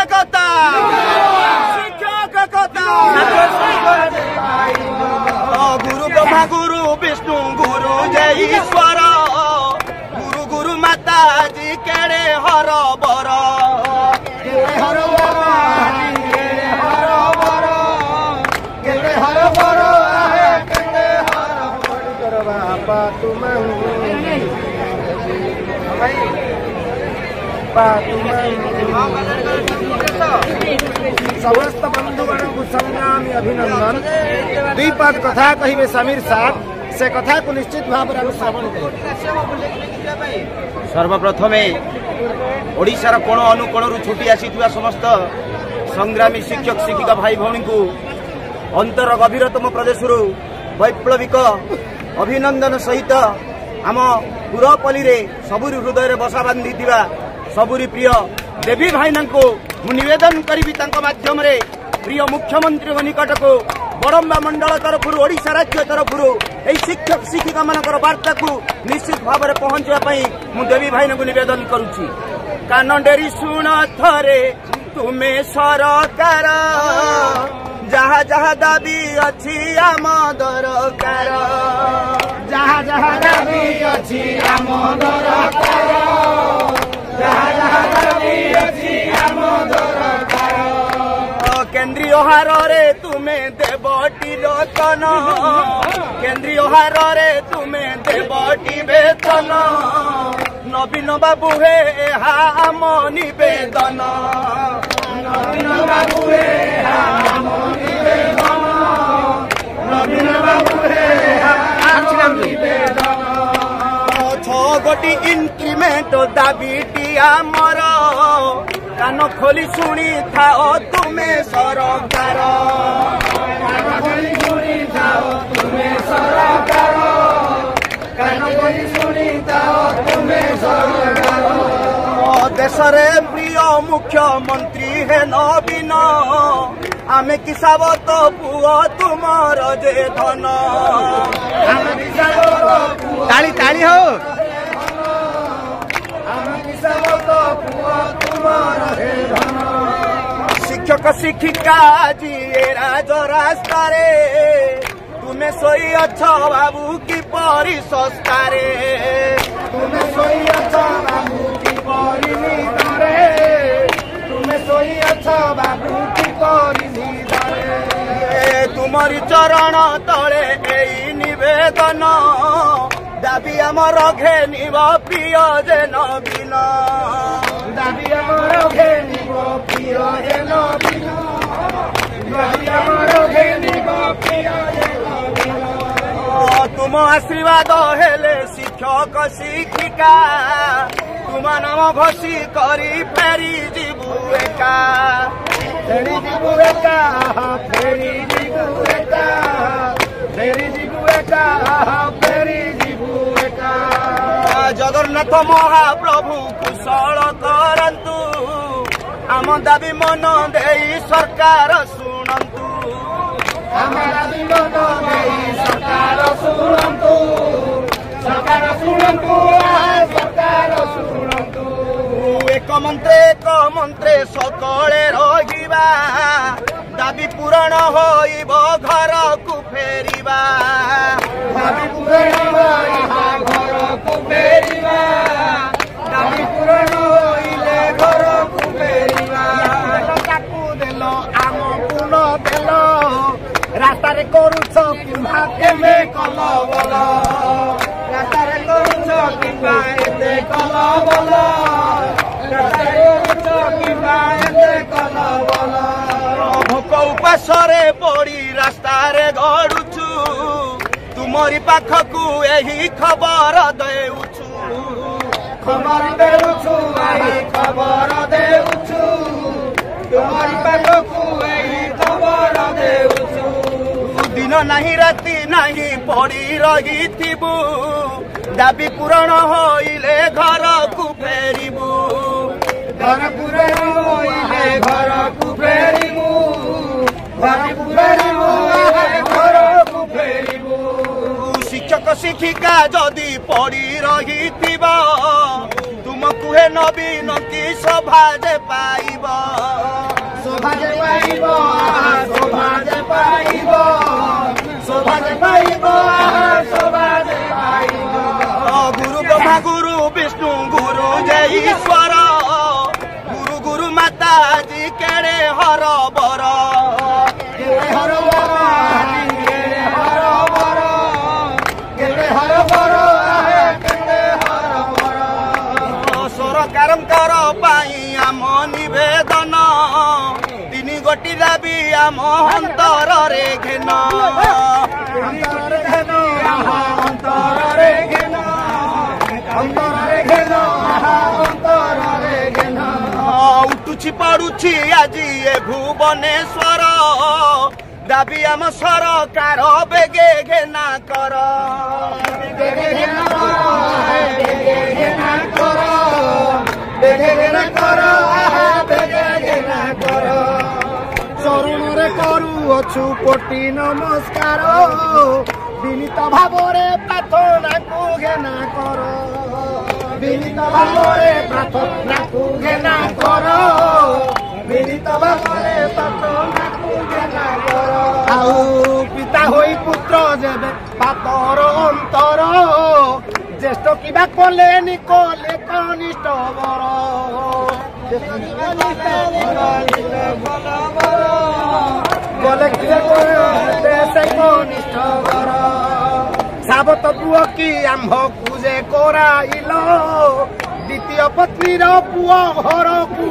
एकता शिक्षकता गुरु ब्रह्मा गुरु विष्णु गुरु जय ईश्वर गुरु गुरु माता जी केड़े हर बर समस्त बंधुगण को संग्रामी अभिनंदन। दुई पद कथा कहे समीर साहब से कथा को निश्चित भाव श्रवण करें। सर्वप्रथमे ओडिशार कोण अनुकोण छुटी आसी समस्त संग्रामी शिक्षक शिक्षिका भाई भौणी को अंतर गभीरतम प्रदेश वैप्लविक अभिनंदन सहित आम पुरपल्ली रे सबुरी हृदय बसा बांधी सबुरी प्रिय देवी भाईना को निवेदन करी माध्यम रे प्रिय मुख्यमंत्री निकट को बड़म्बा मंडल तरफ ओडिशा राज्य तरफ शिक्षक शिक्षिका मानकर वार्ता को निश्चित भाव में पहुंचाई मु देवी भाईना को निवेदन करुच्ची। कान डेरी शुण थरे तुमे सरकार जहा जहा दाबी अच्छी आम दरकार जहा जहा दाबी अच्छी आम दरकार जहा जहा दाबी अच्छी आम दरकार केंद्रीय हार रे तुमे देवटी लोचन केंद्रीय हार रे तुमे देवटी वेतन नवीन बाबू हे आम निवेदन नवीन बाबू हे आम निवेदन नवीन बाबू हे आम निवेदन 6 गोटी इंक्रीमेंट दाबीटी आमर कान खोली शुणी थाओ तुमे सरकार कान खोली शुणी थाओ तुमे सरकार कान खोली शुणी थाओ तुमे सरकार देश रे प्रिय मुख्यमंत्री है नवीन आमे किसावत पुओ तुमर जे धन आमे किसावत ताली ताली हो आमे किसावत पुओ तुमर हे धन शिक्षक शिक्षिका जी राज रास्ता रे तुमे सोई अच्छ बाबू की परी सस्ता रे तुमे सोई अच्छ बाबू की परी निदारे तुमे सोई अच्छ बाबू की परी निदारे तुमरी चरण तले एई निवेदन दाबी आमर घेनिब प्रिय जे नवीन दाबी आमर घेनिब प्रिय जे नवीन दाबी आमर घेनिब प्रिय जे नवीन तुम आशीर्वाद हेले शिक्षक शिक्षिका तुम नाम घोषी करी फेरी जीवु एका फेरी जीवु एका फेरी जीवु एका फेरी जीवु एका फेरी जीवु एका जगन्नाथ महाप्रभु कुशल करंतु आम दाबी मन देई सरकार शुणंतु आम दाबी मन देई सरकार शुणंतु सरकार शुणंतु सरकार शुणंतु एक मंत्रे सकले रहिबा दाबी पूरण होइब घर को फेरिबा दाबी पूरण होइब घर को फेरिबा दाबी पूरण होइले घर को फेरिबा ताकू देलो आम पुन देलो रास्ता रे करूछ किंबा केमे कल बोल रास्ता रे करूछ किंबा एते कल बोल रास्ता रे करूछ किंबा एते कल बोल भोक उपास रे पड़ी रास्ता रे गड़ुछु तुमरी पाखकू एही खबर देउछु खबर देउछु एही खबर देउछु तुमरी पाखकू एही खबर देउछु दिन नहीं राति नहीं पड़ी रही थिबु दाबी पूरण होइले घर को फेरिबु घर पूरण होइले घर को फेरिबु घर पूरण होइले घर को फेरिबु शिक्षक शिक्षिका जदि पड़ी रही थिबा तुमको हे नवीन की सभा जे पाइबा ईश्वर गुरु गुरु माता जी केड़े हर बर सरकार आम निवेदन 3 गोटी दाबी आम अंतर रे घेन उठुची पड़ुची आज ये भुवनेश्वर दाबी आम सरकार बेगे घेना कर चरण रे करुअछु कोटि नमस्कार विनीत भावरे प्रार्थना को घेना कर विनीत भावरे प्रार्थना को घेना कर विनीत भावरे प्रार्थना को घेना कर आउ पिता होई पुत्र जेबे बापर अंतर ज्येष्ठ किबा कले निकले कनिष्ठ बर गले से कनिष्ठ बर साबत पुओ कि आम्भ पूजे कराइल द्वितीय पत्नीर पुओ घर को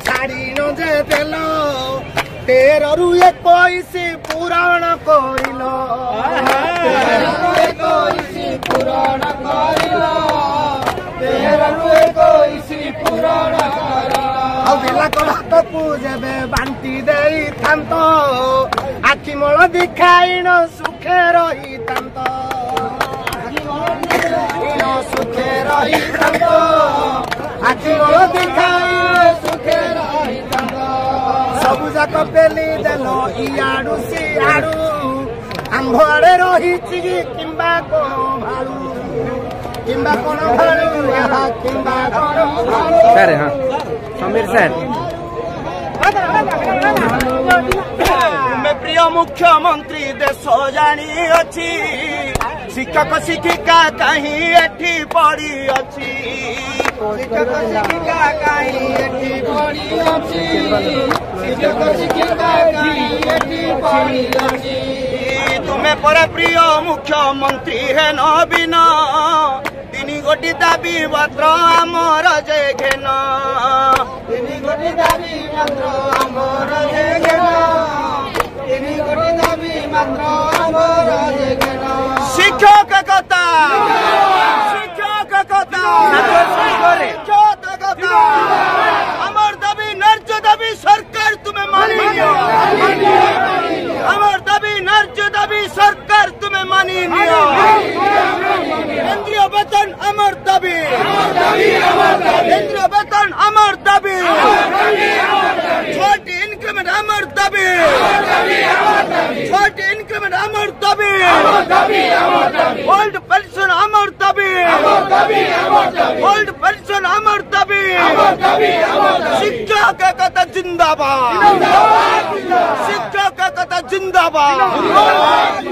छाड़ी न जे देल 13 रु 21 पुराण करिल भात पूजे बांटी दे थांत आखि मल दिखाइन सुखे रही थांत सुखे रही थांत आखि मल दिखाइन सुखे रही थांत सबु जाक पेली देल इयाडू सियाडू आंभ आड़े रही किंबा कोन भालू किंबा कोन भालू किंबा कोन भालू सर हाँ समीर सर तुम्हें प्रिय मुख्यमंत्री देश जानी अच्छी शिक्षक शिक्षिका कहीं एठी पड़ी अच्छी शिक्षक शिक्षिका कहीं एठी पड़ी अच्छी शिक्षक शिक्षिका कहीं एठी पड़ी अच्छी तुम्हें पर प्रिय मुख्यमंत्री है नवीन 3 गोटी दाबी मात्र आमर जे घेन 3 गोटी दाबी मात्र आमर जे घेन 3 गोटी दाबी मात्र आमर जे घेन शिक्षक कथा आमर दाबी न्याय्य दाबी सरकार तुम्हें मानी नियो आमर दाबी न्याय्य दाबी सरकार तुम्हें मानी नियो केंद्रीय वेतन अमर दाबी केंद्रीय वेतन अमर दाबी छोटी इंक्रीमेंट अमर दाबी छोटी इंक्रीमेंट अमर दाबी ओल्ड पेंशन अमर दाबी ओल्ड पेंशन अमर दाबी शिक्षा का कथा जिंदाबाद शिक्षा का कथा जिंदाबाद